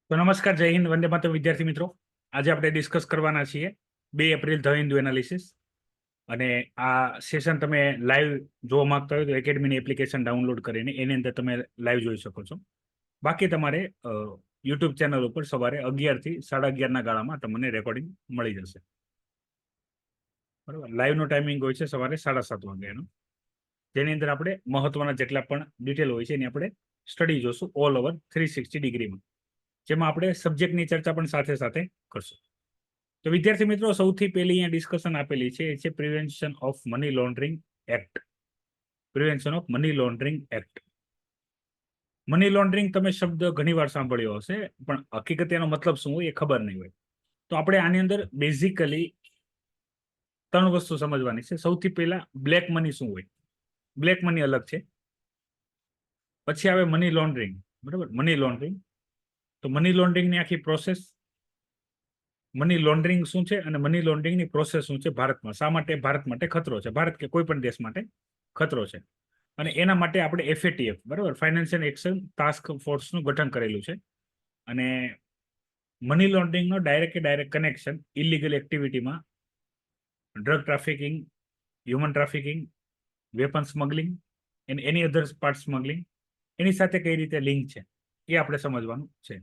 તો નમસ્કાર, જય હિન્દ, વંદે માતરમ વિદ્યાર્થી મિત્રો. આજે આપણે ડિસ્કસ કરવાના છીએ 2 એપ્રિલ ધ હિન્દુ એનાલિસિસ. અને આ સેશન તમે લાઈવ જોવા માંગતા હોય તો એકેડમીની એપ્લિકેશન ડાઉનલોડ કરીને એની અંદર તમે લાઈવ જોઈ શકો છો. બાકી તમારે યુટ્યુબ ચેનલ ઉપર સવારે 11 થી 11:30 ગાળામાં તમને રેકોર્ડિંગ મળી જશે. બરાબર. લાઈવનો ટાઈમિંગ હોય છે સવારે 7:30 વાગ્યાનો, જેની અંદર આપણે મહત્વના જેટલા પણ ડિટેલ હોય છે એની આપણે સ્ટડી જોશું ઓલ ઓવર 360 ડિગ્રીમાં, જેમાં આપણે સબ્જેક્ટની ચર્ચા પણ સાથે સાથે કરશું. તો વિદ્યાર્થી મિત્રો, સૌથી પહેલી અહીંયા ડિસ્કશન આપેલી છે એ છે prevention of money laundering act. Prevention of money laundering act. Money laundering તમે શબ્દ ઘણીવાર સાંભળ્યો હશે, પણ હકીકત એનો મતલબ શું હોય એ ખબર નહીં હોય. તો આપણે આની અંદર બેઝિકલી 3 વસ્તુ સમજવાની છે. સૌથી પહેલા બ્લેક મની શું હોય. બ્લેક મની અલગ છે. પછી આવે મની લોન્ડરિંગ. બરાબર, મની લોન્ડરિંગ. તો મની લોન્ડરિંગની આખી પ્રોસેસ, મની લોન્ડરિંગ શું છે અને મની લોન્ડરિંગની પ્રોસેસ શું છે ભારતમાં, શા માટે ભારત માટે ખતરો છે, ભારત કે કોઈ પણ દેશ માટે ખતરો છે. અને એના માટે આપણે એફએટીએફ, બરાબર, ફાઇનાન્શિયલ એક્શન ટાસ્ક ફોર્સનું ગઠન કરેલું છે. અને મની લોન્ડરિંગનો ડાયરેક્ટ કનેક્શન ઇલીગલ એક્ટિવિટીમાં, drug trafficking, human trafficking, weapon smuggling and any other part smuggling, એની સાથે કઈ રીતે લિંક છે એ આપણે સમજવાનું છે.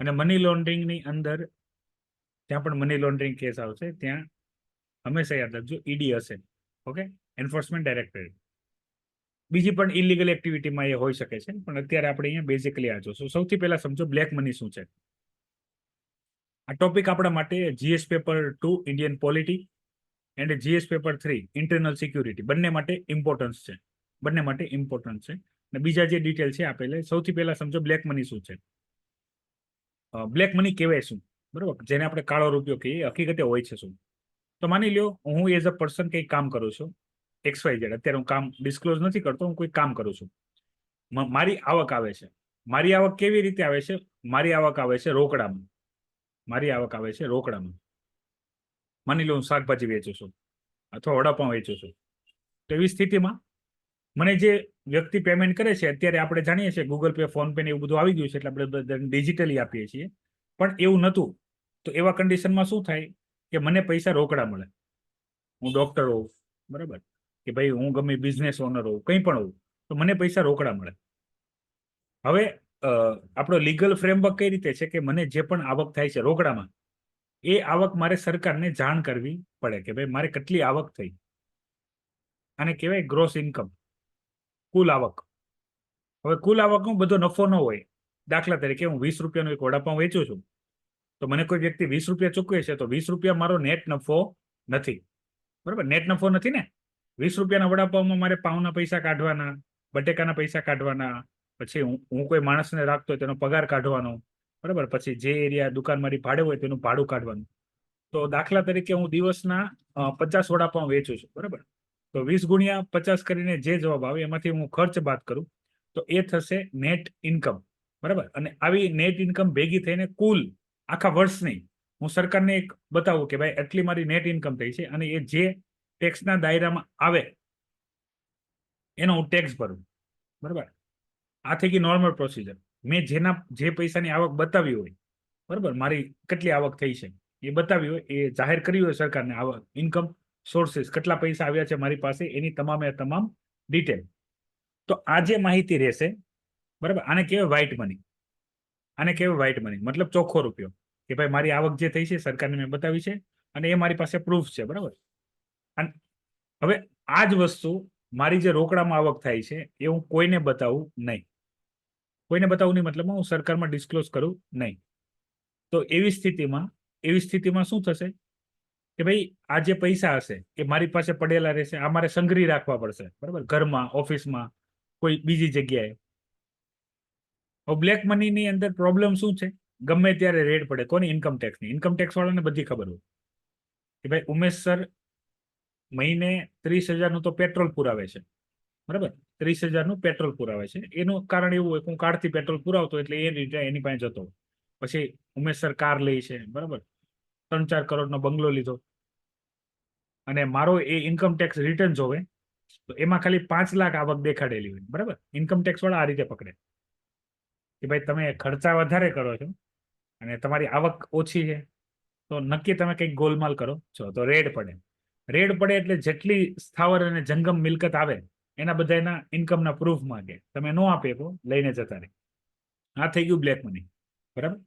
અને મની લોન્ડરિંગની અંદર ત્યાં પણ મની લોન્ડરિંગ કેસ આવશે, ત્યાં હંમેશા યાદ રાખજો ઈડી હશે. Okay, enforcement directorate. બીજી પણ ઇલીગલ એક્ટિવિટીમાં એ હોઈ શકે છે, પણ અત્યારે આપણે અહીંયા બેઝિકલી આ જોશું. સૌથી પહેલા સમજો બ્લેક મની શું છે. આ ટોપિક આપણા માટે GS paper 2 Indian polity and GS paper 3 internal security બંને માટે ઇમ્પોર્ટન્સ છે. બંને માટે ઇમ્પોર્ટન્સ છે. અને બીજા જે ડિટેલ છે આપેલે, સૌથી પહેલા સમજો બ્લેક મની શું છે. બ્લેક મની કહેવાય શું, બરોબર, જેને આપણે કાળો રૂપિયો કહીએ, હકીકતે હોય છે શું. તો માની લ્યો હું એઝ અ પર્સન કંઈક કામ કરું છું, XYZ. અત્યારે હું કામ ડિસ્ક્લોઝ નથી કરતો, હું કોઈ કામ કરું છું. મારી આવક આવે છે. મારી આવક કેવી રીતે આવે છે? મારી આવક આવે છે રોકડામાં. મારી આવક આવે છે રોકડામાં. માની લો હું શાકભાજી વેચું છું અથવા વડાપાઉં વેચું છું. તો એવી સ્થિતિમાં મને જે વ્યક્તિ પેમેન્ટ કરે છે, અત્યારે આપણે જાણીએ છીએ ગૂગલ પે, ફોન પે ને એવું બધું આવી ગયું છે, એટલે આપણે ડિજિટલી આપીએ છીએ. પણ એવું નહોતું. તો એવા કન્ડિશનમાં શું થાય કે મને પૈસા રોકડા મળે. હું ડોક્ટર હોઉં, બરાબર, કે ભાઈ હું ગમે બિઝનેસ ઓનર હોઉં, કંઈ પણ હોઉં, તો મને પૈસા રોકડા મળે. હવે આપણો લીગલ ફ્રેમવર્ક કઈ રીતે છે કે મને જે પણ આવક થાય છે રોકડામાં, એ આવક મારે સરકારને જાણ કરવી પડે કે ભાઈ મારે કેટલી આવક થઈ. આને કહેવાય ગ્રોસ ઇન્કમ, કુલ આવક. હવે કુલ આવકનો બધો નફો ન હોય. દાખલા તરીકે હું 20 રૂપિયાનું એક વડાપાઉં વેચું છું, તો મને કોઈ વ્યક્તિ 20 રૂપિયા ચૂકવે છે, તો 20 રૂપિયા મારો નેટ નફો નથી. બરાબર, નેટ નફો નથી ને. 20 રૂપિયાના વડાપાઉંમાં મારે પાઉના પૈસા કાઢવાના, બટેકાના પૈસા કાઢવાના, પછી હું કોઈ માણસને રાખતો હોય તેનો પગાર કાઢવાનો, બરાબર, પછી જે એરિયા દુકાન મારી ભાડે હોય તેનું ભાડું કાઢવાનું. તો દાખલા તરીકે હું દિવસના 50 વડાપાઉં વેચું છું, બરાબર. તો 20 ગુણ્યા 50 કરીને જે જવાબ આવે એમાંથી હું ખર્ચ બાદ કરું તો એ થશે નેટ ઇન્કમ, બરાબર. અને આવી નેટ ઇન્કમ ભેગી થઈને કુલ આખા વર્ષની હું સરકારને એક બતાવું કે ભાઈ એટલી મારી નેટ ઇન્કમ થઈ છે, અને એ જે ટેક્સના દાયરામાં આવે એનો હું ટેક્સ ભરું, બરાબર. આ થઈ ગઈ નોર્મલ પ્રોસિજર. મેં જે પૈસાની આવક બતાવી હોય, બરાબર, મારી કેટલી આવક થઈ છે એ બતાવી હોય, એ જાહેર કરી હોય સરકારને, આવક ઇન્કમ સોર્સિસ કેટલા પૈસા આવ્યા છે મારી પાસે, એની તમામે તમામ ડિટેલ. તો આ જે માહિતી રહેશે, બરાબર, આને કહેવાય વ્હાઇટ મની. આને કહેવાય વ્હાઇટ મની, મતલબ ચોખ્ખો રૂપિયો, કે ભાઈ મારી આવક જે થઈ છે સરકારને મેં બતાવી છે અને એ મારી પાસે પ્રૂફ છે, બરાબર. અને હવે આ જ વસ્તુ મારી જે રોકડામાં આવક થાય છે એ હું કોઈને બતાવું નહીં. કોઈને બતાવું નહીં મતલબ હું સરકારમાં ડિસ્ક્લોઝ કરું નહીં. તો એવી સ્થિતિમાં શું થશે કે ભાઈ આ જે પૈસા હશે એ મારી પાસે પડેલા રહેશે. આ મારે સંગ્રહી રાખવા પડશે, બરાબર, ઘરમાં, ઓફિસમાં, કોઈ બીજી જગ્યાએ. બ્લેક મનીની અંદર પ્રોબ્લેમ શું છે? ગમે ત્યારે રેડ પડે. કોની? ઇન્કમ ટેક્સની. ઇન્કમ ટેક્સ વાળાને બધી ખબર હોય કે ભાઈ ઉમેશ સર મહિને 30,000 તો પેટ્રોલ પુરાવે છે, બરાબર. 30,000 પેટ્રોલ પુરાવે છે. એનું કારણ એવું હોય કે હું કાર્ડથી પેટ્રોલ પુરાવતો, એટલે એ રીતે એની પાસે જતો. પછી ઉમેશ સર કાર લે છે, બરાબર, 3-4 કરોડનો બંગલો લીધો, અને મારો એ ઇન્કમ ટેક્સ રિટર્ન જોવે તો એમાં ખાલી 5 લાખ આવક દેખાડેલી હોય, બરાબર. ઇન્કમ ટેક્સ વાળા આ રીતે પકડે કે ભાઈ તમે ખર્ચા વધારે કરો છો, અને તમારી આવક ઓછી છે તો નક્કી તમે કંઈક ગોલમાલ કરો છો તો રેડ પડે. રેડ પડે એટલે જેટલી સ્થાવર અને જંગમ મિલકત આવે એના બધાના ઇન્કમના પ્રૂફ માંગે. તમે નો આપી શકો, લઈને જતા રહે. આ થઈ ગયું બ્લેક મની. બરાબર.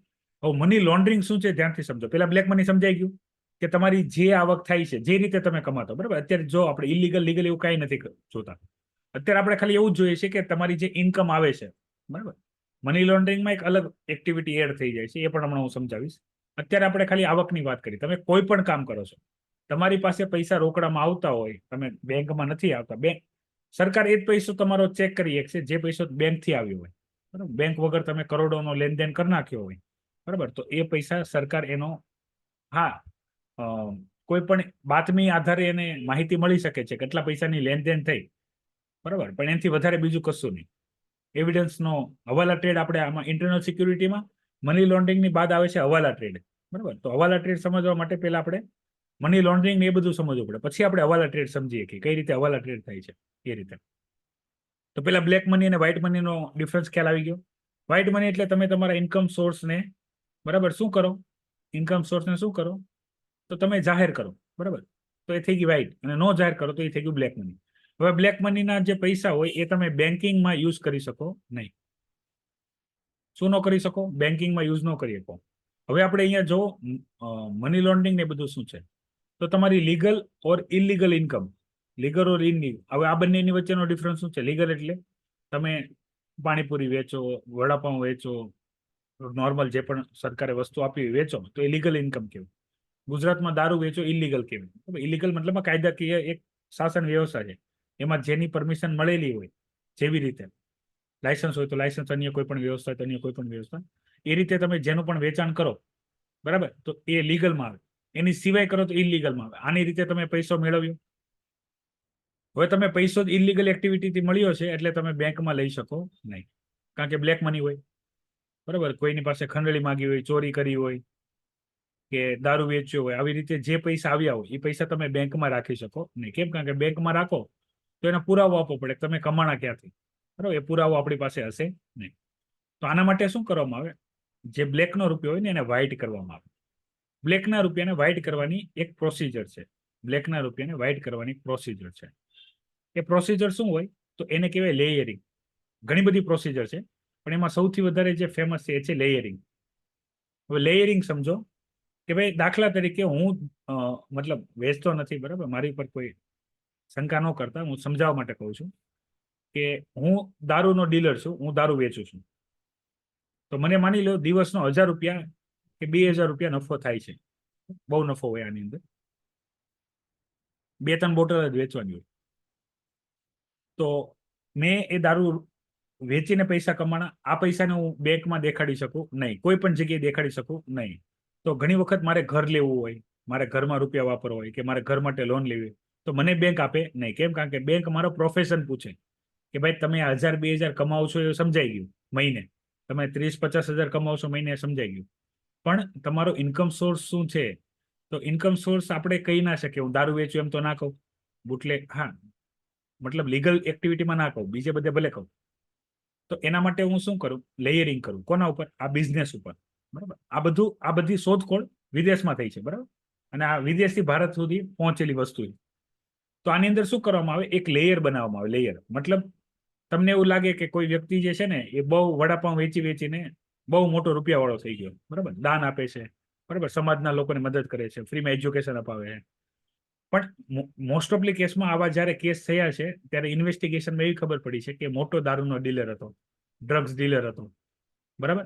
હવે મની લોન્ડરિંગ શું છે ધ્યાનથી સમજો. પેલા બ્લેક મની સમજાઈ ગયું કે તમારી જે આવક થાય છે, જે રીતે તમે કમાતો. બરાબર. અત્યારે જો આપણે ઇલીગલ લીગલ એવું કાંઈ નથી જોતા. અત્યારે આપણે ખાલી એવું જ જોઈએ છે કે તમારી જે ઇન્કમ આવે છે, બરાબર. મની લોન્ડરિંગમાં એક અલગ એક્ટિવિટી એડ થઈ જાય છે, એ પણ હમણાં હું સમજાવીશ. અત્યારે આપણે ખાલી આવકની વાત કરી. તમે કોઈ પણ કામ કરો છો, તમારી પાસે પૈસા રોકડામાં આવતા હોય, તમે બેંકમાં નથી આવતા, સરકાર એ જ પૈસો તમારો ચેક કરી શકશે જે પૈસો બેંકથી આવ્યો હોય. બરાબર. બેંક વગર તમે કરોડોનો લેનદેન કરી નાખ્યો હોય, બરાબર, તો એ પૈસા સરકાર એનો કોઈ પણ બાતમી આધારે એને માહિતી મળી શકે છે કેટલા પૈસાની લેનદેન થઈ, બરાબર, પણ એનાથી વધારે બીજું કશું નહીં. એવિડન્સનો હવાલા ટ્રેડ આપણે આમાં ઇન્ટરનલ સિક્યુરિટીમાં મની લોન્ડરિંગની બાદ આવે છે હવાલા ટ્રેડ. બરાબર. તો હવાલા ટ્રેડ સમજવા માટે પહેલા આપણે મની લોન્ડરિંગ ને એ બધું સમજવું પડે, પછી આપણે હવાલા ટ્રેડ સમજીએ કે કઈ રીતે હવાલા ટ્રેડ થાય છે એ રીતે. તો પેલા બ્લેક મની અને વ્હાઇટ મનીનો ડિફરન્સ ખ્યાલ આવી ગયો. વ્હાઇટ મની એટલે તમે તમારા ઇન્કમ સોર્સને, બરાબર, શું કરો? ઇન્કમ સોર્સને શું કરો? તો તમે જાહેર કરો. બરાબર. તો એ થઈ ગઈ વ્હાઇટ, અને નો જાહેર કરો તો એ થઈ ગયું બ્લેક મની. હવે બ્લેક મનીના જે પૈસા હોય એ તમે બેન્કિંગમાં યુઝ કરી શકો નહીં. શું ન કરી શકો? બેન્કિંગમાં યુઝ ન કરી શકો. હવે આપણે અહીંયા જો મની લોન્ડરિંગ ને બધું શું છે, તો તમારી લીગલ ઓર ઇલીગલ ઇન્કમ. લીગલ ઓર ઇનલીગલ, હવે આ બંનેની વચ્ચેનો ડિફરન્સ શું છે? લીગલ એટલે તમે પાણીપુરી વેચો, વડાપાઉં વેચો, નોર્મલ જે પણ સરકારે વસ્તુ આપી વેચો તો એ લીગલ ઇન્કમ કહેવાય. ગુજરાતમાં દારૂ વેચો ઇલીગલ કહેવાય. ઇલીગલ મતલબમાં કાયદાકીય એક શાસન વ્યવસ્થા છે, એમાં જેની પરમિશન મળેલી હોય, જેવી રીતે લાયસન્સ હોય તો લાયસન્સ, અન્ય કોઈ પણ વ્યવસ્થા હોય તો અન્ય કોઈ પણ વ્યવસ્થા, એ રીતે તમે જેનું પણ વેચાણ કરો, બરાબર, તો એ લીગલમાં આવે. એની સિવાય કરો તો ઇલીગલમાં આવે. આની રીતે તમે પૈસો મેળવ્યો. હવે તમે પૈસો જ ઇલીગલ એક્ટિવિટીથી મળ્યો છે એટલે તમે બેંકમાં લઈ શકો નહીં, કારણ કે બ્લેક મની હોય. બરાબર. કોઈની પાસે ખંડણી માંગી હોય, ચોરી કરી હોય કે દારૂ વેચ્યો હોય, આવી રીતે જે પૈસા આવ્યા હોય એ પૈસા તમે બેંકમાં રાખી શકો નહીં. કેમ? કારણ કે બેંકમાં રાખો તો એને પુરાવો આપવો પડે તમે કમાણા ક્યાંથી. બરાબર. એ પુરાવો આપણી પાસે હશે નહીં. તો આના માટે શું કરવામાં આવે? જે બ્લેકનો રૂપિયો હોય ને એને વ્હાઇટ કરવામાં આવે. બ્લેકના રૂપિયાને વ્હાઇટ કરવાની એક પ્રોસિજર છે. બ્લેકના રૂપિયાને વ્હાઇટ કરવાની પ્રોસિજર છે. એ પ્રોસિજર શું હોય? તો એને કહેવાય લેયરિંગ. ઘણી બધી પ્રોસિજર છે, પણ એમાં સૌથી વધારે જે ફેમસ છે એ છે લેયરિંગ. હવે લેયરિંગ સમજો કે ભાઈ, દાખલા તરીકે હું મતલબ વેચતો નથી, બરાબર, મારી પર કોઈ શંકા ન કરતા, હું સમજાવવા માટે કહું છું કે હું દારૂનો ડીલર છું, હું દારૂ વેચું છું. તો મને માની લો દિવસનો 1000 રૂપિયા કે 2000 રૂપિયા નફો થાય છે. બહુ નફો હોય આની અંદર. 2-3 બોટલ જ વેચવાની હોય. તો મેં એ દારૂ વેચીને પૈસા કમાણા, આ પૈસાને હું બેંકમાં દેખાડી શકું નહીં, કોઈ પણ જગ્યાએ દેખાડી શકું નહીં. તો ઘણી વખત મારે ઘર લેવું હોય, મારે ઘરમાં રૂપિયા વાપરવા હોય, કે મારે ઘર માટે લોન લેવી હોય, તો મને બેંક આપે નહીં. કેમ? કારણ કે બેંક મારો પ્રોફેશન પૂછે કે ભાઈ તમે 1000-2000 કમાવો છો એ સમજાઈ ગયું મહિને, તમે 30-50 હજાર કમાવો છો મહિને સમજાઈ ગયું, પણ તમારો ઇન્કમ સોર્સ શું છે? તો ઇન્કમ સોર્સ આપણે કહી ના શકીએ. હું દારૂ વેચું એમ તો ના કહું, બુટલેગ, હા, મતલબ લીગલ એક્ટિવિટીમાં ના કહું, બીજે બધે ભલે કહું. તો એના માટે હું શું કરું? લેયરિંગ કરું. કોના ઉપર? આ બિઝનેસ ઉપર. બરાબર. આ બધી શોધખોળ વિદેશમાં થઈ છે, બરાબર, અને આ વિદેશથી ભારત સુધી પહોંચેલી વસ્તુ. તો આની અંદર શું કરવામાં આવે? એક લેયર બનાવવામાં આવે. લેયર મતલબ તમને એવું લાગે કે કોઈ વ્યક્તિ જે છે ને એ બહુ વડાપાઉં વેચીને બહુ મોટો રૂપિયાવાળો થઈ ગયો, બરાબર, દાન આપે છે, બરાબર, સમાજના લોકોને મદદ કરે છે, ફ્રીમાં એજ્યુકેશન અપાવે છે. પણ મોસ્ટ ઓફલી કેસમાં આવા જ્યારે કેસ થયા છે ત્યારે ઇન્વેસ્ટિગેશનમાં એવી ખબર પડી છે કે મોટો દારૂનો ડીલર હતો, ડ્રગ્સ ડીલર હતો, બરાબર.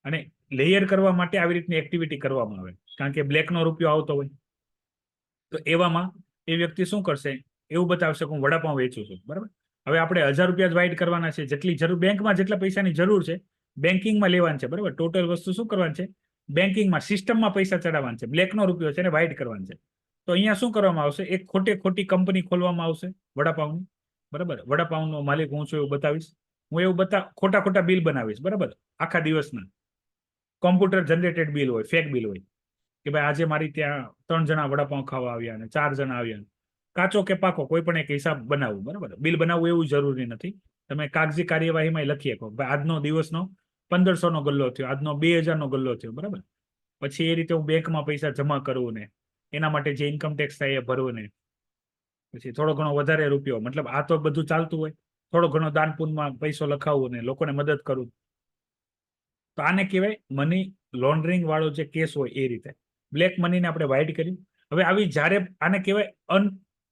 અને લેયર કરવા માટે આવી રીતની એક્ટિવિટી કરવામાં આવે, કારણ કે બ્લેકનો રૂપિયો આવતો હોય. તો એવામાં એ વ્યક્તિ શું કરશે? એવું બતાવશે કે હું વડાપાઉં વેચું છું, બરાબર. હવે આપણે 1000 રૂપિયા જ વાઇટ કરવાના છે. જેટલી જરૂર બેંકમાં, જેટલા પૈસાની જરૂર છે બેન્કિંગમાં લેવાનું છે, બરાબર. ટોટલ વસ્તુ શું કરવાની છે? બેન્કિંગમાં, સિસ્ટમમાં પૈસા ચડાવવાના છે. બ્લેકનો રૂપિયો છે એને વ્હાઇટ કરવાનો છે. તો અહીંયા શું કરવામાં આવશે? એક ખોટી કંપની ખોલવામાં આવશે વડાપાઉંની, બરાબર. વડાપાઉંનો માલિક હું છું એવું બતાવીશ. હું એવું ખોટા બિલ બનાવીશ, બરાબર, આખા દિવસના. કોમ્પ્યુટર જનરેટેડ બિલ હોય, ફેક બિલ હોય કે ભાઈ આજે મારી ત્યાં 3 જણા વડાપાઉં ખાવા આવ્યા અને 4 જણા આવ્યા. કાચો કે પાકો કોઈ પણ એક હિસાબ બનાવવું, બરાબર. બિલ બનાવવું એવું જરૂરી નથી. તમે કાગજી કાર્યવાહીમાં લખી શકો ભાઈ આજનો દિવસનો 1500 નો ગલ્લો થયો, આજનો 2000 નો ગલ્લો થયો, બરાબર. પછી એ રીતે હું બેંકમાં પૈસા જમા કરવું ને એના માટે જે ઇન્કમ ટેક્સ થાય એ ભરવું ને પછી થોડો ઘણો વધારે રૂપિયો, મતલબ આ તો બધું ચાલતું હોય, થોડો ઘણો દાન પુણ્યમાં પૈસો લખાવવું ને લોકોને મદદ કરવું, તો આને કહેવાય મની લોન્ડરિંગ વાળો જે કેસ હોય એ રીતે. બ્લેક મનીને આપણે વ્હાઇટ કર્યું. હવે આવી જ્યારે આને કહેવાય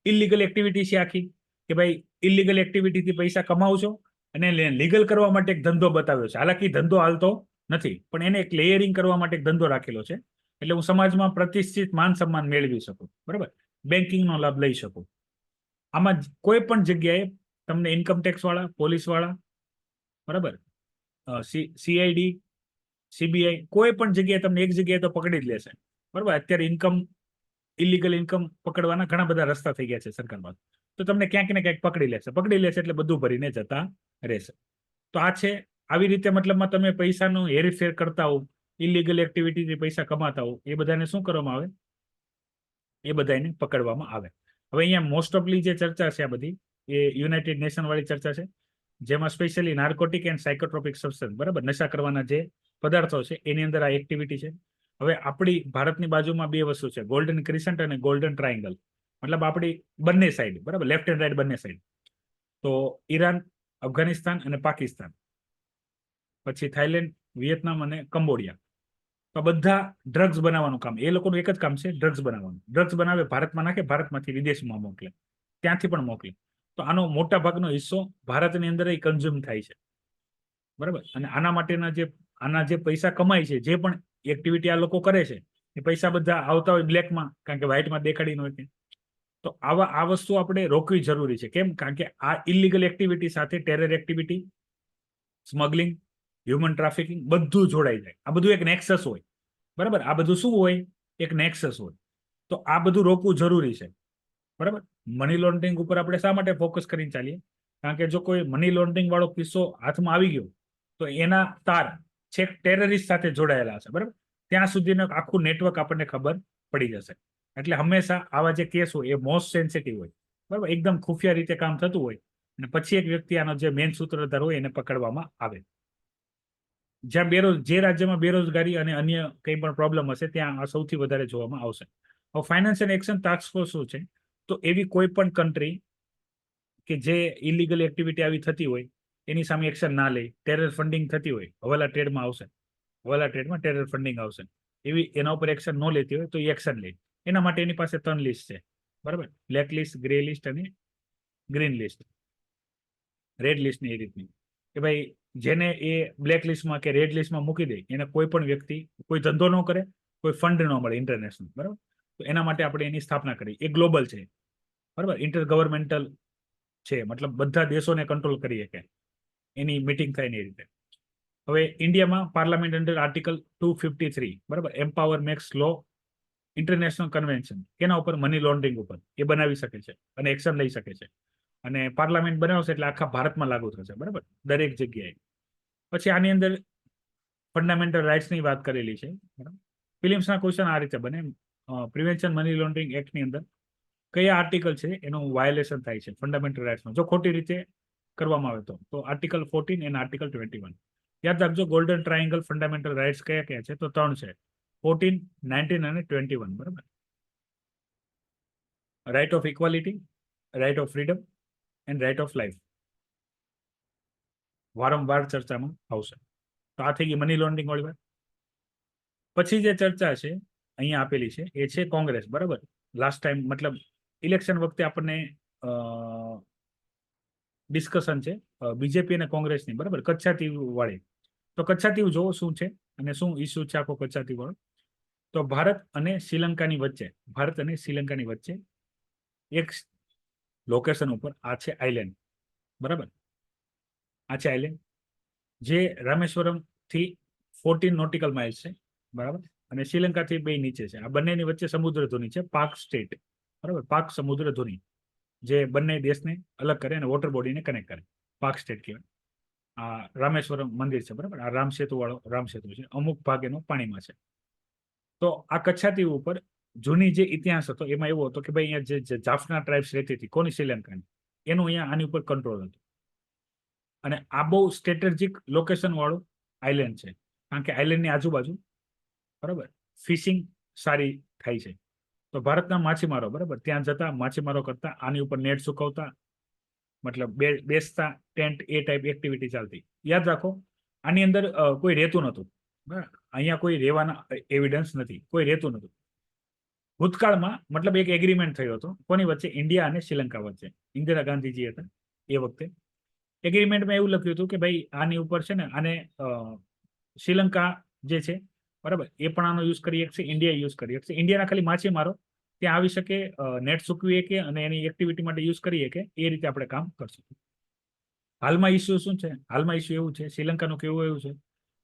ઇલીગલ એક્ટિવિટી છે આખી, કે ભાઈ ઇલીગલ એક્ટિવિટીથી પૈસા કમાવ છો અને લીગલ કરવા માટે એક ધંધો બતાવ્યો છે. હાલાકી ધંધો હાલતો નથી, પણ એને એક લેયરિંગ કરવા માટે એક ધંધો રાખેલો છે, એટલે હું સમાજમાં પ્રતિષ્ઠિત માન સન્માન મેળવી શકું, બરાબર, બેન્કિંગનો લાભ લઈ શકું. આમાં કોઈ પણ જગ્યાએ તમને ઇન્કમ ટેક્સ વાળા, પોલીસ વાળા, બરાબર, સીઆઈડી, સીબીઆઈ, કોઈ પણ જગ્યાએ તમને એક જગ્યાએ તો પકડી જ લેશે, બરાબર. અત્યારે ઇલીગલ ઇન્કમ પકડવાના ઘણા બધા રસ્તા થઈ ગયા છે સરકારમાં, તો તમને ક્યાંક ને ક્યાંક પકડી લેશે એટલે બધું ભરીને જતા રહેશે. તો આ છે આવી રીતે, મતલબમાં તમે પૈસાનું હેરફેર કરતા હો, ઇલીગલ એક્ટિવિટીથી પૈસા કમાતા હો, એ બધાને શું કરવામાં આવે? એ બધાને પકડવામાં આવે. હવે અહીંયા મોસ્ટ ઓફલી જે ચર્ચા છે આ બધી એ યુનાઇટેડ નેશન વાળી ચર્ચા છે, જેમાં specially narcotic and psychotropic substance, બરાબર, નશા કરવાના જે પદાર્થો છે એની અંદર આ એક્ટિવિટી છે. હવે આપણી ભારતની બાજુમાં બે વસ્તુ છે, ગોલ્ડન ક્રિસન્ટ અને ગોલ્ડન ટ્રાયંગલ, મતલબ આપણી બંને સાઈડ, બરાબર, લેફ્ટ એન્ડ રાઈટ બંને સાઈડ. તો ઈરાન, અફઘાનિસ્તાન અને પાકિસ્તાન, પછી થાઈલેન્ડ, વિયેતનામ અને કંબોડિયા, તો બધા ડ્રગ્સ બનાવવાનું કામ, એ લોકોનું એક જ કામ છે, ડ્રગ્સ બનાવવાનું. ડ્રગ્સ બનાવે, ભારતમાં નાખે, ભારતમાંથી વિદેશમાં મોકલે, ત્યાંથી પણ મોકલે. તો આનો મોટા ભાગનો હિસ્સો ભારતની અંદર કન્ઝ્યુમ થાય છે, બરાબર. અને આના જે પૈસા કમાય છે, જે પણ એક્ટિવિટી આ લોકો કરે છે, એ પૈસા બધા આવતા હોય બ્લેકમાં, કારણ કે વ્હાઇટમાં દેખાડી ન હોય. તો આ વસ્તુ આપણે રોકવી જરૂરી છે. કેમ? કારણ કે આ ઇલીગલ એક્ટિવિટી સાથે terror activity, smuggling, human trafficking બધું જોડાઈ જાય. આ બધું એક નેક્સસ હોય, બરાબર. આ બધું શું હોય? એક નેક્સસ હોય. તો આ બધું રોકવું જરૂરી છે, બરાબર. મની લોન્ડરિંગ ઉપર આપણે શા માટે ફોકસ કરીને ચાલીએ? કારણ કે જો કોઈ મની લોન્ડરિંગ વાળો કિસ્સો હાથમાં આવી ગયો તો એના તાર છેક ટેરરિસ્ટ સાથે જોડાયેલા હશે, બરાબર. ત્યાં સુધીનું આખું નેટવર્ક આપણને ખબર પડી જશે. એટલે હંમેશા આવા જે કેસ હોય એ મોસ્ટ સેન્સિટિવ હોય, બરાબર, એકદમ ખુફિયા રીતે કામ થતું હોય, અને પછી એક વ્યક્તિ આનો જે મેઇન સૂત્રધાર હોય એને પકડવામાં આવે. જે રાજ્યમાં બેરોજગારી અને અન્ય કંઈ પણ પ્રોબ્લેમ હશે ત્યાં આ સૌથી વધારે જોવામાં આવશે. હવે ફાઇનાન્શિયલ એક્શન ટાસ્ક ફોર્સ શું છે? તો એવી કોઈ પણ કન્ટ્રી કે જે ઇલીગલ એક્ટિવિટી આવી થતી હોય એની સામે એક્શન ના લે, ટેરર ફંડિંગ થતી હોય, હવાલા ટ્રેડમાં આવશે, હવાલા ટ્રેડમાં ટેરર ફંડિંગ આવશે, એવી એના ઉપર એક્શન ન લેતી હોય તો એ એક્શન લે. એના માટે એની પાસે 3 લિસ્ટ છે, બરાબર, બ્લેક લિસ્ટ, ગ્રે લિસ્ટ અને ગ્રીન લિસ્ટ, રેડ લિસ્ટની એ રીતની, કે ભાઈ જેને એ બ્લેક લિસ્ટમાં કે રેડ લિસ્ટમાં મૂકી દે એને કોઈ પણ વ્યક્તિ કોઈ ધંધો ન કરે, કોઈ ફંડ ન મળે ઇન્ટરનેશનલ, બરાબર. તો એના માટે આપણે એની સ્થાપના કરી. એ ગ્લોબલ છે, બરાબર, ઇન્ટર ગવર્મેન્ટલ છે, મતલબ બધા દેશોને કંટ્રોલ કરી શકે, એની મીટિંગ થાય ને એ રીતે. હવે ઇન્ડિયામાં પાર્લામેન્ટ અંડર આર્ટિકલ 253, બરાબર, એમ્પાવર મેક્સ લો ઇન્ટરનેશનલ કન્વેન્શન, એના ઉપર મની લોન્ડરિંગ ઉપર એ બનાવી શકે છે અને એક્શન લઈ શકે છે. અને પાર્લામેન્ટ બનાવશે એટલે આખા ભારતમાં લાગુ થશે, બરાબર, દરેક જગ્યાએ. પછી આની અંદર ફંડામેન્ટલ રાઇટ્સની વાત કરેલી છે. ફિલિમ્સના ક્વેશ્ચન આ રીતે બને, પ્રિવેન્શન મની લોન્ડરિંગ એક્ટની અંદર કયા આર્ટિકલ છે એનું વાયોલેશન થાય છે ફંડામેન્ટલ રાઇટ્સમાં, જો ખોટી રીતે કરવામાં આવે તો આર્ટિકલ 14 અને આર્ટિકલ 21. યાદ રાખજો, ગોલ્ડન ટ્રાયંગલ ફંડામેન્ટલ રાઇટ્સ કયા કયા છે? તો 3 છે, 14, 19 અને 21, બરાબર. Right of equality, right of freedom and right of life વારંવાર ચર્ચામાં આવશે. તો આ થઈ ગઈ મની લોન્ડરિંગ વાળી વાત. પછી જે ચર્ચા છે અહીંયા આપેલી છે એ છે કોંગ્રેસ, બરાબર. લાસ્ટ ટાઈમ મતલબ ઇલેક્શન વખતે આપણને ડિસ્કશન છે બીજેપી અને કોંગ્રેસની, બરાબર, કચ્છાતીવ વાળી. તો કચ્છાતીવ જોવો શું છે અને શું ઇસ્યુ છે આખો કચ્છાતીવ વાળો. તો ભારત અને શ્રીલંકાની વચ્ચે એક લોકેશન ઉપર આ છે આઇલેન્ડ, બરાબર. આ છે આઇલેન્ડ જે રામેશ્વરમ થી 14 નોટિકલ માઇલ્સ છે, બરાબર, અને શ્રીલંકાથી બે નીચે છે. આ બંનેની વચ્ચે સમુદ્ર ધુની છે, પાક સ્ટેટ, બરાબર, પાક સમુદ્ર ધુની, જે બંને દેશને અલગ કરે અને વોટર બોડીને કનેક્ટ કરે, પાક સ્ટેટ કહેવાય. આ રામેશ્વરમ મંદિર છે, બરાબર, આ રામસેતુ વાળો રામસેતુ છે, અમુક ભાગ એનો પાણીમાં છે. તો આ કચ્છાતીવ ઉપર જૂની જે ઇતિહાસ હતો એમાં એવો હતો કે ભાઈ અહીંયા જે જાફના ટ્રાઇબ્સ રહેતી હતી, કોની? શ્રીલંકાની, એનું અહીંયા આની ઉપર કંટ્રોલ હતું. અને આ બહુ સ્ટ્રેટેજિક લોકેશન વાળું આઇલેન્ડ છે, કારણ કે આઇલેન્ડની આજુબાજુ બરાબર ફિશિંગ સારી થાય છે. તો ભારતના માછીમારો બરાબર ત્યાં જતા માછીમારો કરતા આની ઉપર નેટ સુકવતા, મતલબ બેસતા ટેન્ટ, એ ટાઈપ એક્ટિવિટી ચાલતી. યાદ રાખો આની અંદર કોઈ રહેતું નહોતું, બરાબર અહીંયા કોઈ રહેવાના એવિડન્સ નથી, કોઈ રહેતું નહોતું. ભૂતકાળમાં મતલબ એક એગ્રીમેન્ટ થયો હતો કોની વચ્ચે? ઇન્ડિયા અને શ્રીલંકા વચ્ચે. ઇન્દિરા ગાંધીજી હતા એ વખતે. એગ્રીમેન્ટમાં એવું લખ્યું હતું કે ભાઈ આની ઉપર છે ને આને શ્રીલંકા જે છે બરાબર એ પણ આનો યુઝ કરી શકશે, ઇન્ડિયા યુઝ કરી શકશે. ઇન્ડિયાના ખાલી માછીમારો ત્યાં આવી શકે, નેટ સૂકવી શકે અને એની એક્ટિવિટી માટે યુઝ કરી શકે, એ રીતે આપણે કામ કરશું. હાલમાં ઇસ્યુ શું છે? હાલમાં ઇસ્યુ એવું છે, શ્રીલંકાનું કેવું એવું છે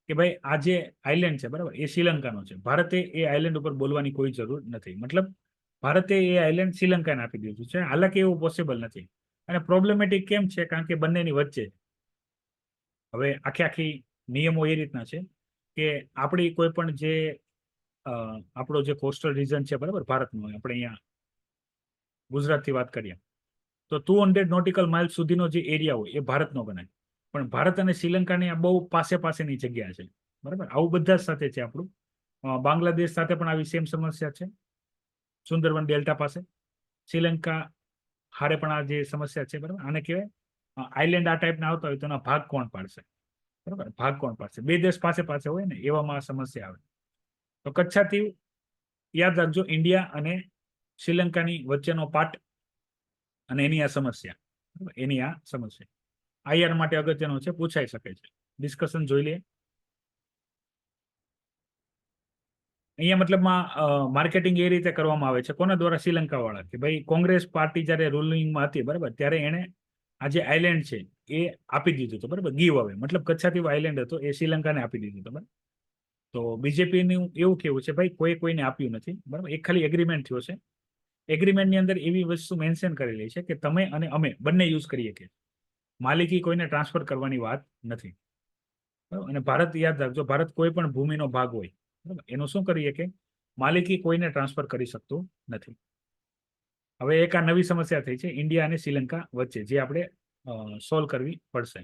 કે ભાઈ આ જે આઇલેન્ડ છે બરાબર એ શ્રીલંકાનો છે. ભારતે એ આઇલેન્ડ ઉપર બોલવાની કોઈ જરૂર નથી. મતલબ ભારતે એ આઇલેન્ડ શ્રીલંકાને આપી દીધું છે. હાલાકી એવું પોસિબલ નથી. અને પ્રોબ્લેમેટિક કેમ છે? કારણ કે બંનેની વચ્ચે હવે આખી નિયમો એ રીતના છે કે આપણી કોઈ પણ જે આપણો જે કોસ્ટલ રીજન છે બરાબર ભારતનો, આપણે અહીંયા ગુજરાતથી વાત કરીએ તો 200 નોટિકલ માઇલ સુધીનો જે એરિયા હોય એ ભારતનો ગણાય. પણ ભારત અને શ્રીલંકાની આ બહુ પાસેની જગ્યા છે બરાબર. આવું બધા જ સાથે છે આપણું. બાંગ્લાદેશ સાથે પણ આવી સેમ સમસ્યા છે, સુંદરવન ડેલ્ટા પાસે. શ્રીલંકા હારે પણ આ જે સમસ્યા છે બરાબર. આને કહેવાય આઇલેન્ડ આ ટાઈપના આવતા હોય તો એના ભાગ કોણ પાડશે બરાબર? ભાગ કોણ પાડશે? બે દેશ પાસે હોય ને એવામાં આ સમસ્યા આવે. તો કચ્છાથી યાદ રાખજો, ઇન્ડિયા અને શ્રીલંકાની વચ્ચેનો પાર્ટ અને એની આ સમસ્યા બરાબર, એની આ સમસ્યા આઈઆર માટે અગત્યનો છે, પૂછાઈ શકે છે. ડિસ્કશન જોઈ લઈએ. અહીંયા મતલબમાં માર્કેટિંગ એ રીતે કરવામાં આવે છે કોના દ્વારા? શ્રીલંકા વાળા. કે ભાઈ કોંગ્રેસ પાર્ટી જ્યારે રૂલિંગમાં હતી બરાબર ત્યારે એને આ જે આઇલેન્ડ છે એ આપી દીધું હતું બરાબર, ગીવ અવે. મતલબ કચ્છાથી આઇલેન્ડ હતો એ શ્રીલંકાને આપી દીધું હતું બરાબર. તો બીજેપીનું એવું કેવું છે ભાઈ કોઈને આપ્યું નથી બરાબર, એક ખાલી એગ્રીમેન્ટ થયો છે. એગ્રીમેન્ટની અંદર એવી વસ્તુ મેન્શન કરેલી છે કે તમે અને અમે બંને યુઝ કરીએ કે માલિકી કોઈને ટ્રાન્સફર કરવાની વાત નથી બરાબર. અને ભારત યાદ રાખજો, ભારત કોઈ પણ ભૂમિનો ભાગ હોય બરાબર એનું શું કરીએ કે માલિકી કોઈને ટ્રાન્સફર કરી શકતું નથી. હવે એક આ નવી સમસ્યા થઈ છે ઇન્ડિયા અને શ્રીલંકા વચ્ચે, જે આપણે સોલ્વ કરવી પડશે.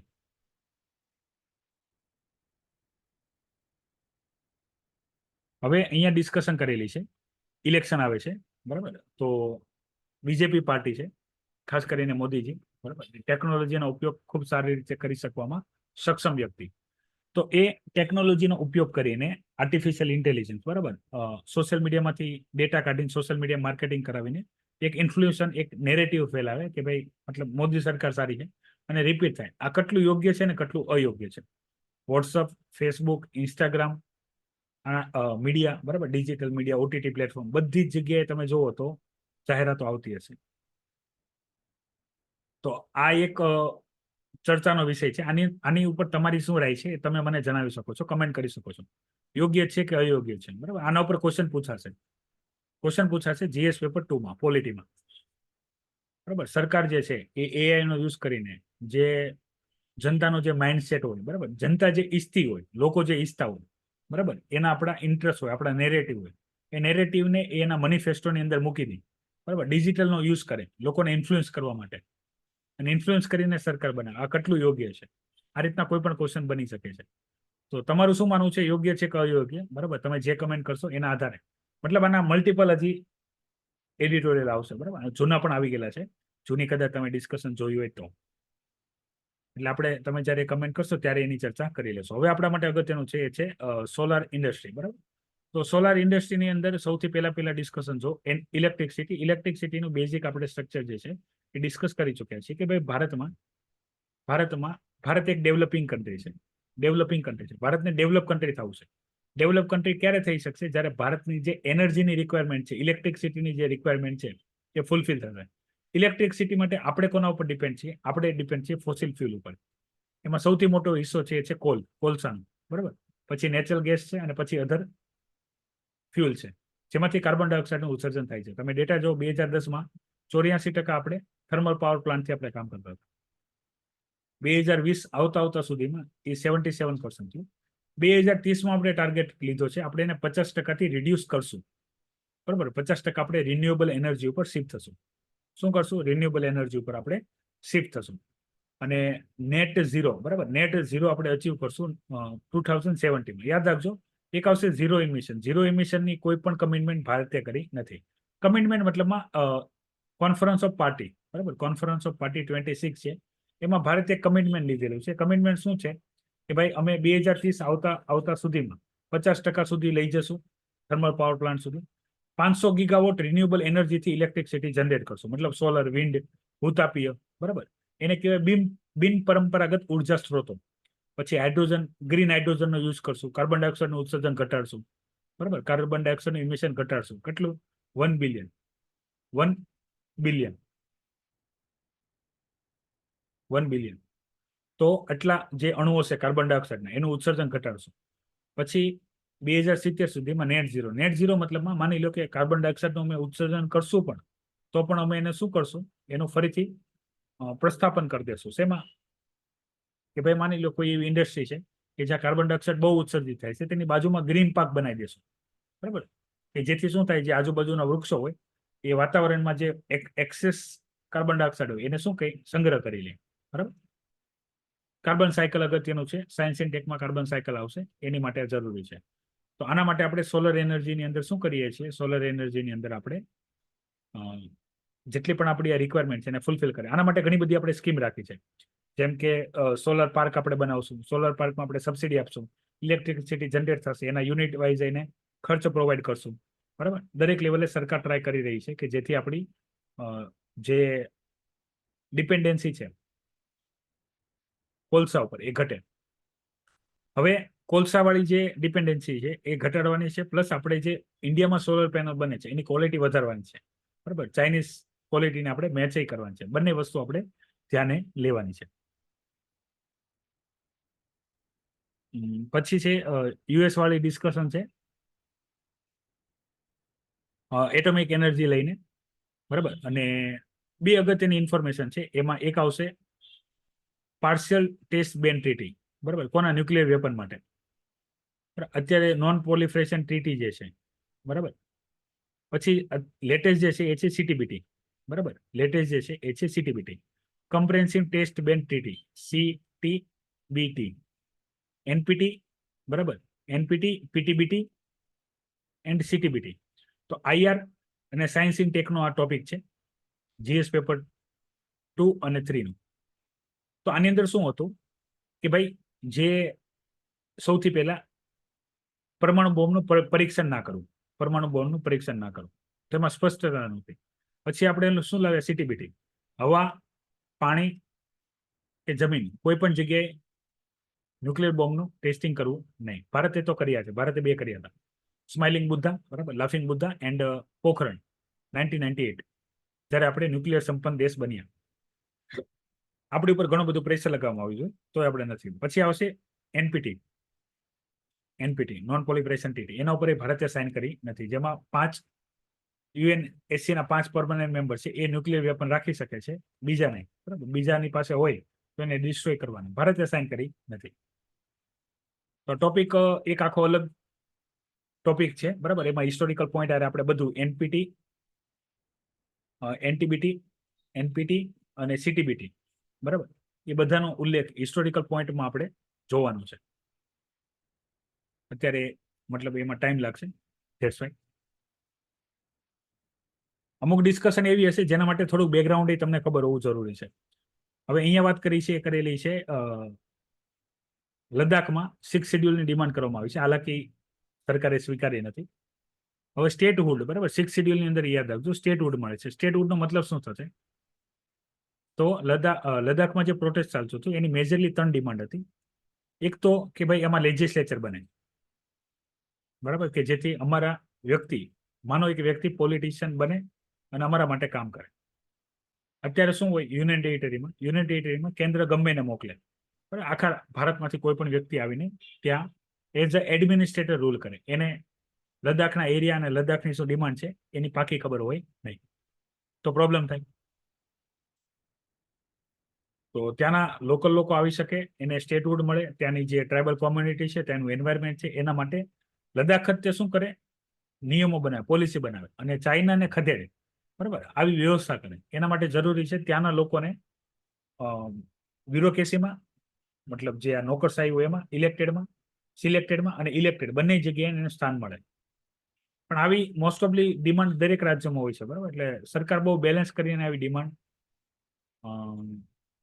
હવે અહીંયા ડિસ્કશન કરેલી છે, ઇલેક્શન આવે છે બરાબર. તો બીજેપી પાર્ટી છે, ખાસ કરીને મોદીજી બરાબર, ટેકનોલોજીનો ઉપયોગ ખૂબ સારી રીતે કરી શકવામાં સક્ષમ વ્યક્તિ. તો એ ટેકનોલોજીનો ઉપયોગ કરીને આર્ટિફિશિયલ ઇન્ટેલિજન્સ બરાબર સોશિયલ મીડિયામાંથી ડેટા કાઢીને સોશિયલ મીડિયા માર્કેટિંગ કરાવીને એક ઇન્ફ્લુએન્સન, એક નેરેટિવ ફેલાવે કે ભાઈ મતલબ મોદી સરકાર સારી છે અને રિપીટ થાય. આ કેટલું યોગ્ય છે ને કેટલું અયોગ્ય છે? વોટ્સઅપ, ફેસબુક, ઇન્સ્ટાગ્રામ, મીડિયા બરાબર, ડિજિટલ મીડિયા, ઓટીટી પ્લેટફોર્મ, બધી જ જગ્યાએ તમે જુઓ તો જાહેરાતો આવતી હશે. તો આ એક ચર્ચાનો વિષય છે. આની ઉપર તમારી શું રાય છે એ તમે મને જણાવી શકો છો, કમેન્ટ કરી શકો છો. યોગ્ય છે કે અયોગ્ય છે બરાબર. આના ઉપર ક્વેશ્ચન પૂછાશે જીએસ પેપર 2માં પોલિટીમાં બરાબર. સરકાર જે છે એ એઆઈ નો યુઝ કરીને જે જનતાનો જે માઇન્ડસેટ હોય બરાબર, જનતા જે ઈચ્છતી હોય, લોકો જે ઈચ્છતા હોય બરાબર, એના આપણા ઇન્ટરેસ્ટ હોય, આપણા નેરેટિવ હોય, એ નેરેટિવને એના મેનિફેસ્ટોની અંદર મૂકી દે બરાબર. ડિજિટલનો યુઝ કરે લોકોને ઇન્ફ્લુઅન્સ કરવા માટે અને ઇન્ફ્લુઅન્સ કરીને સરકાર બનાવે. આ કેટલું યોગ્ય છે? આ રીતના કોઈ પણ ક્વેશ્ચન બની શકે છે. તો તમારું શું માનવું છે, યોગ્ય છે કે અયોગ્ય બરાબર? તમે જે કમેન્ટ કરશો એના આધારે, મતલબ આના મલ્ટિપલ હજી એડિટોરિયલ આવશે બરાબર. જૂના પણ આવી ગયેલા છે, જૂની કદાચ તમે ડિસ્કશન જોયું હોય તો. એટલે આપણે તમે જ્યારે કમેન્ટ કરશો ત્યારે એની ચર્ચા કરી લેશો. હવે આપણા માટે અગત્યનું છે એ છે સોલાર ઇન્ડસ્ટ્રી બરાબર. તો સોલાર ઇન્ડસ્ટ્રીની અંદર સૌથી પહેલા ડિસ્કશન જો ઇલેક્ટ્રિસિટીનું બેઝિક આપણે સ્ટ્રક્ચર જે છે એ ડિસ્કસ કરી ચૂક્યા છીએ કે ભાઈ ભારત એક ડેવલપિંગ કન્ટ્રી છે. ભારતને ડેવલપ કન્ટ્રી થવું છે. ડેવલપ કન્ટ્રી ક્યારે થઈ શકશે? જ્યારે ભારતની જે એનર્જીની રિક્વાયરમેન્ટ છે, ઇલેક્ટ્રિસિટીની જે રિક્વાયરમેન્ટ છે એ ફૂલફિલ થશે. ઇલેક્ટ્રિસિટી માટે આપણે કોના ઉપર ડિપેન્ડ છીએ? આપણે ડિપેન્ડ છીએ ફોસિલ ફ્યુલ ઉપર. એમાં સૌથી મોટો હિસ્સો છે એ છે કોલસાનો બરાબર. પછી નેચરલ ગેસ છે અને પછી અધર ફ્યુલ છે, જેમાંથી કાર્બન ડાયોક્સાઇડનું ઉત્સર્જન થાય છે. તમે ડેટા જો 2010માં 84% આપણે થર્મલ પાવર પ્લાન્ટથી આપણે કામ કરતા હતા. 2020 આવતા સુધીમાં એ 77% થયું. 2030માં આપણે ટાર્ગેટ લીધો છે, આપણે એને 50%થી રિડ્યુસ કરશું બરાબર. 50% આપણે રિન્યુએબલ એનર્જી ઉપર શિફ્ટ થશું. શું કરશું? રિન્યુએબલ એનર્જી ઉપર આપણે શિફ્ટ થશું. અને નેટ ઝીરો, બરાબર, નેટ ઝીરો આપણે અચીવ કરશું 2070 યાદ રાખજો. એક આવશે ઝીરો ઇમિશન. ઝીરો ઇમિશનની કોઈ પણ કમિટમેન્ટ ભારતે કરી નથી. કમિટમેન્ટ મતલબમાં કોન્ફરન્સ ઓફ પાર્ટી, બરાબર, કોન્ફરન્સ ઓફ પાર્ટી 26 છે, એમાં ભારતે કમિટમેન્ટ લીધેલું છે. કમિટમેન્ટ શું છે કે ભાઈ અમે 2030 આવતા સુધીમાં 50% સુધી લઈ જશું થર્મલ પાવર પ્લાન્ટ સુધી. 500 ગીગાવોટ રિન્યુએબલ એનર્જીથી ઇલેક્ટ્રિસિટી જનરેટ કરશું, મતલબ સોલર, વિન્ડ, ભૂતાપીય, બરાબર. એને કહેવાય બિન પરંપરાગત ઉર્જા સ્ત્રોતો. પછી હાઇડ્રોજન, ગ્રીન હાઇડ્રોજનનો યુઝ કરશું. કાર્બન ડાયોક્સાઇડનું ઉત્સર્જન ઘટાડશું, બરાબર. કાર્બન ડાયોક્સાઇડનું ઇમિશન ઘટાડશું. કેટલું? 1 બિલિયન. 1 બિલિયન. 1 બિલિયન. તો આટલા જે અણુઓ છે કાર્બન ડાયોક્સાઇડના, એનું ઉત્સર્જન ઘટાડશું. પછી 2070 સુધીમાં નેટ ઝીરો. નેટ ઝીરો મતલબમાં માની લો કે કાર્બન ડાયોક્સાઇડનું અમે ઉત્સર્જન કરશું પણ, તો પણ અમે એને શું કરશું, એનું ફરીથી પ્રસ્થાપન કરી દેશું. શેમાં? કે ભાઈ માની લો કોઈ એવી ઇન્ડસ્ટ્રી છે કે જ્યાં કાર્બન ડાયોક્સાઇડ બહુ ઉત્સર્જિત થાય છે, તેની બાજુમાં ગ્રીન પાર્ક બનાવી દેશું, બરાબર. કે જેથી શું થાય, જે આજુબાજુના વૃક્ષો હોય એ વાતાવરણમાં જે એક્સેસ કાર્બન ડાયોક્સાઇડ હોય એને શું કહે, સંગ્રહ કરી લે, બરાબર. કાર્બન સાયકલ અગત્યનું છે. સાયન્સ એન્ડ ટેકમાં કાર્બન સાયકલ આવશે, એની માટે જરૂરી છે. તો આના માટે આપણે સોલર એનર્જીની અંદર શું કરીએ છીએ? સોલર એનર્જીની અંદર આપણે જેટલી પણ આપણી આ રિક્વાયરમેન્ટ છે એને ફૂલફિલ કરે. આના માટે ઘણી બધી આપણે સ્કીમ રાખી છે. જેમ કે સોલર પાર્ક આપણે બનાવશું. સોલર પાર્કમાં આપણે સબસિડી આપશું. ઇલેક્ટ્રિસિટી જનરેટ થશે, એના યુનિટ વાઇઝ એને ખર્ચ પ્રોવાઈડ કરશું, બરાબર. દરેક લેવલે સરકાર ટ્રાય કરી રહી છે કે જેથી આપણી જે ડિપેન્ડન્સી છે કોલસા ઉપર એ ઘટે. હવે કોલસાવાળી જે ડિપેન્ડન્સી છે એ ઘટાડવાની છે, પ્લસ આપણે જે ઇન્ડિયામાં સોલર પેનલ બને છે એની ક્વોલિટી વધારવાની છે, બરાબર. ચાઇનીઝ ક્વોલિટીને આપણે મેચ કરવાની છે. બંને વસ્તુ આપણે ધ્યાને લેવાની છે. પછી છે યુએસ વાળી ડિસ્કશન છે એટોમિક એનર્જી લઈને, બરાબર. અને બે અગત્યની ઇન્ફોર્મેશન છે. એમાં એક આવશે પાર્શિયલ ટેસ્ટ બેન ટ્રીટી, બરાબર, કોના? ન્યુક્લિયર વેપન માટે. અત્યારે નોન પ્રોલિફરેશન ટ્રીટી જે છે, બરાબર. પછી લેટેસ્ટ જે છે એ છે સીટીબીટી, બરાબર. લેટેસ્ટ જે છે એ છે સીટીબીટી, કમ્પ્રેહેન્સિવ ટેસ્ટ બેન ટ્રીટી, CTBT. એનપીટી, બરાબર, એનપીટી, પીટીબીટી એન્ડ સીટીબીટી. તો IR અને સાયન્સ ઇન ટેકનો આ ટોપિક છે, GS પેપર 2 અને 3 નું. તો આની અંદર શું હતું કે ભાઈ જે સૌથી પહેલા પરમાણુ બોમ્બનું પરીક્ષણ ના કરવું, પરમાણુ બોમ્બનું પરીક્ષણ ના કરવું, તેમાં સ્પષ્ટતા નહોતી. પછી આપણે શું લાવ્યા? સીટીબીટી. હવા, પાણી કે જમીન, કોઈ પણ જગ્યાએ ન્યુક્લિયર બોમ્બનું ટેસ્ટિંગ કરવું નહીં. ભારતે તો કર્યા છે. ભારતે 2 કર્યા હતા, સ્માઇલિંગ બુદ્ધા, બરાબર, લાફિંગ બુદ્ધા એન્ડ પોખરણ 1998, જ્યારે આપણે ન્યુક્લિયર સંપન્ન દેશ બન્યા. આપણી ઉપર ઘણું બધું પ્રેશર લગાવવામાં આવ્યું તો આપણે નથી. પછી આવશે એનપીટી, નોન પ્રોલિફરેશન ટ્રીટી. એના ઉપર ભારતે સાઇન કરી નથી. જેમાં 5 UNSC ના 5 પરમાનન્ટ મેમ્બર છે એ ન્યુક્લિયર વેપન રાખી શકે છે, બીજા નહીં, બરાબર. બીજાની પાસે હોય તો એને ડિસ્ટ્રોય કરવાનું. ભારતે સાઇન કરી નથી. તો ટોપિક એક આખો અલગ ટોપિક છે, બરાબર. એમાં હિસ્ટોરિકલ પોઈન્ટ આપણે બધું એનપીટી, એનપીટી અને સીટીબીટી, બરાબર, એ બધાનો ઉલ્લેખ હિસ્ટોરિકલ પોઈન્ટમાં આપણે જોવાનું છે. અત્યારે મતલબ એમાં ટાઈમ લાગશે, ધેટ્સ વાય. અમુક ડિસ્કશન એવી હશે જેના માટે થોડુંક બેકગ્રાઉન્ડ એ તમને ખબર હોવું જરૂરી છે. હવે અહીંયા વાત કરેલી છે લદ્દાખમાં 6 શેડ્યુલની ડિમાન્ડ કરવામાં આવી છે. હાલાકી સરકારે સ્વીકારી નથી. હવે સ્ટેટહુડ, બરાબર, 6 શેડ્યુલની અંદર યાદ રાખજો સ્ટેટહુડ મળે છે. સ્ટેટહુડનો મતલબ શું થશે? તો લદ્દાખમાં જે પ્રોટેસ્ટ ચાલતું હતું એની મેજરલી 3 ડિમાન્ડ હતી. એક તો કે ભાઈ એમાં લેજિસ્લેચર બને, બરાબર, કે જેથી અમારા વ્યક્તિ, માનો એક વ્યક્તિ પોલિટિશિયન બને અને અમારા માટે કામ કરે. અત્યારે શું હોય યુનિયન ટેરિટરીમાં કેન્દ્ર ગમે એને મોકલે, બરાબર. આખા ભારતમાંથી કોઈ પણ વ્યક્તિ આવીને ત્યાં એઝ અ એડમિનિસ્ટ્રેટર રૂલ કરે. એને લદ્દાખના એરિયા અને લદ્દાખની શું ડિમાન્ડ છે એની પાકી ખબર હોય નહીં, તો પ્રોબ્લેમ થાય. તો ત્યાંના લોકલ લોકો આવી શકે, એને સ્ટેટહુડ મળે, ત્યાંની જે ટ્રાઇબલ કોમ્યુનિટી છે, ત્યાંનું એન્વાયરમેન્ટ છે, એના માટે લદ્દાખ ખાતે શું કરે? નિયમો બનાવે, પોલિસી બનાવે અને ચાઇનાને ખદેડે, બરાબર, આવી વ્યવસ્થા કરે. એના માટે જરૂરી છે ત્યાંના લોકોને બ્યુરોક્રેસીમાં, મતલબ જે આ નોકરશાહી હોય એમાં, ઇલેક્ટેડમાં, સિલેક્ટેડમાં અને ઇલેક્ટેડ બંને જગ્યાએ એનું સ્થાન મળે. પણ આવી મોસ્ટ ઓફલી ડિમાન્ડ દરેક રાજ્યમાં હોય છે, બરાબર. એટલે સરકાર બહુ બેલેન્સ કરીને આવી ડિમાન્ડ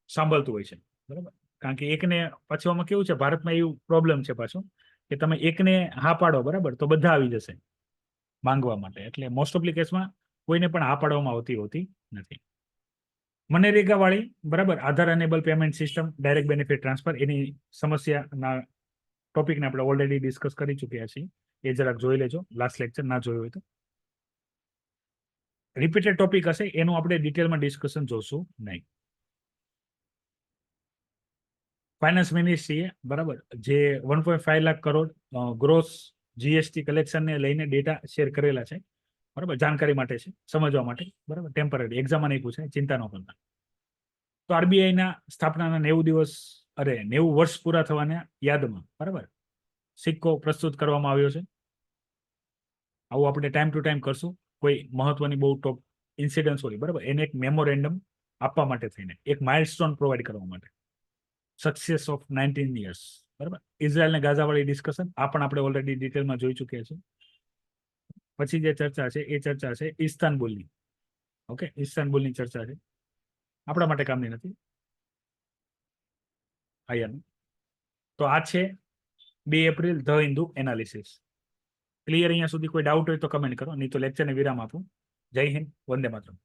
સાંભળતું હોય છે, બરાબર. કારણ કે એકને પાછું આમાં કેવું છે, ભારતમાં એવું પ્રોબ્લેમ છે પાછું કે તમે એકને હા પાડો, બરાબર, તો બધા આવી જશે માંગવા માટે. એટલે મોસ્ટ ઓફલી કેસમાં કોઈને પણ હા પાડવામાં આવતી હોતી નથી. મનરેગા વાળી, બરાબર, Aadhaar enable payment system, direct benefit transfer, એની સમસ્યાના ટોપિકને આપણે ઓલરેડી ડિસ્કસ કરી ચૂક્યા છીએ. એ જરાક જોઈ લેજો, લાસ્ટ લેક્ચર ના જોયું હોય તો. રિપીટેડ ટોપિક હશે, એનું આપણે ડિટેલમાં ડિસ્કશન જોશું નહીં. ફાઇનાન્સ મિનિસ્ટ્રીએ, બરાબર, જે 1.5 લાખ કરોડ ગ્રોસ જીએસટી કલેક્શનને લઈને ડેટા શેર કરેલા છે, બરાબર, જાણકારી માટે છે, સમજવા માટે, બરાબર. ટેમ્પરરી એક્ઝામમાં નહીં પૂછાય, ચિંતા ન કરતા. તો આરબીઆઈના સ્થાપનાના 90 વર્ષ પૂરા થવાના યાદમાં, બરાબર, સિક્કો પ્રસ્તુત કરવામાં આવ્યો છે. આવું આપણે ટાઈમ ટુ ટાઈમ કરશું. કોઈ મહત્વની બહુ ટોપ ઇન્સિડન્સ હોય, બરાબર, એને એક મેમોરેન્ડમ આપવા માટે થઈને, એક માઇલસ્ટોન પ્રોવાઈડ કરવા માટે. સક્સેસ ઓફ 19 years, બરાબર. ઇઝરાયલ ને ગાઝા વાળી ડિસ્કશન, આ પણ આપણે ઓલરેડી ડિટેલમાં જોઈ ચૂક્યા છે. પછી જે ચર્ચા છે એ ચર્ચા છે ઇસ્તાનબુલની. ઓકે, ઇસ્તાનબુલની ચર્ચા છે, આપણા માટે કામની નથી. આયાનું તો આ છે 2 April the Hindu analysis. Clear? અહીંયા સુધી કોઈ ડાઉટ હોય તો કમેન્ટ કરો, નહીં તો લેક્ચરને વિરામ આપું. જય હિન્દ, વંદે માતરમ.